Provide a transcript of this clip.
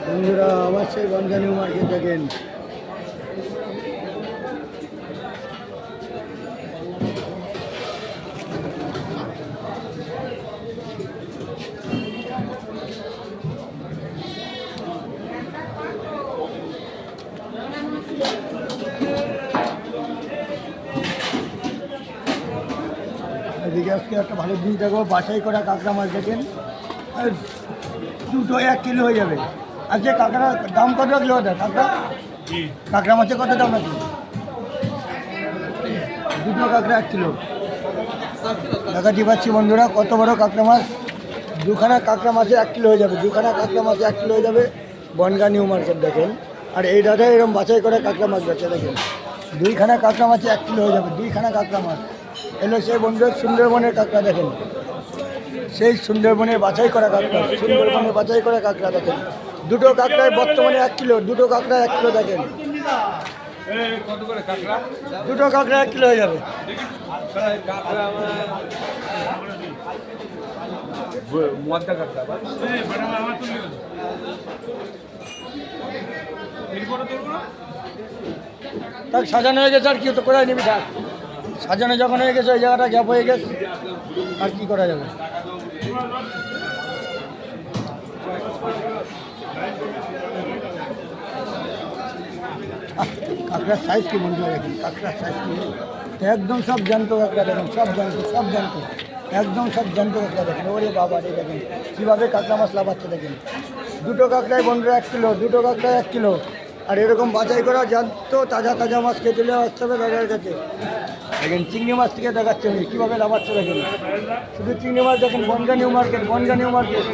বন্ধুরা আবার সেই বনগাঁ নিউ মার্কেট দেখেন। এদিকে আজকে একটা ভালো জিনিস দেখো, বাছাই করা কাঁকড়া মাছ দেখেন, আর দুটো 1 কিলো হয়ে যাবে। আজকে কাঁকড়ার দাম কত কিলো কাঁকড়া? কাঁকড়া মাছের কত দাম আছে? দুটো কাঁকড়া 1 কিলো দেখাতে পাচ্ছি বন্ধুরা, কত বড় কাঁকড়া মাছ। দুখানা কাঁকড়া মাছে 1 কিলো হয়ে যাবে, দুখানা কাঁকড়া মাছে 1 কিলো হয়ে যাবে। বনগাঁ নিউ মার্কেট দেখেন। আর এই দাদা এরকম বাছাই করে কাঁকড়া মাছ বেচে দেখেন। দুইখানা কাঁকড়া মাছে 1 কিলো হয়ে যাবে, দুইখানা কাঁকড়া মাছ। এলো সেই বন্ধুরা সুন্দরবনের কাঁকড়া দেখেন, সেই সুন্দরবনের বাছাই করা কাঁকড়া, সুন্দরবনের বাছাই করা কাঁকড়া দেখেন। দুটো কাঁকড়ায় বর্তমানে 1 কিলো, দুটো কাঁকড়া 1 কিলো দেখেন। দুটো কাঁকড়া 1 কিলো হয়ে যাবে। তাক সাজানো হয়ে গেছে, আর কি তো করাই নিবি থাক। সাজানো যখন হয়ে গেছে, ওই জায়গাটা গ্যাপ হয়ে গেছে, আর কি করা যাবে। কাঁকড়ার সাইজ কি বন্ধুরা দেখেন, কাঁকড়ার সাইজ কি একদম সব জ্যান্ত কাঁকড়া দেখেন, সব জ্যান্ত, সব জ্যান্ত, একদম সব জ্যান্ত কাঁকড়া দেখেন। ওরে বাবা রে দেখেন কীভাবে কাঁকড়া মাছ লাফাচ্ছে দেখেন। দুটো কাঁকড়ায় বন্ধুরা 1 কিলো, দুটো কাঁকড়ায় 1 কিলো। আর এরকম বাছাই করা জ্যান্ত তাজা তাজা মাছ খেতে চলে আসতে হবে দাদার কাছে। দেখেন চিংড়ি মাছ থেকে দেখাচ্ছে উনি কীভাবে লাফাচ্ছে দেখেন। শুধু চিংড়ি মাছ দেখেন। Bongaon New Market, Bongaon New market.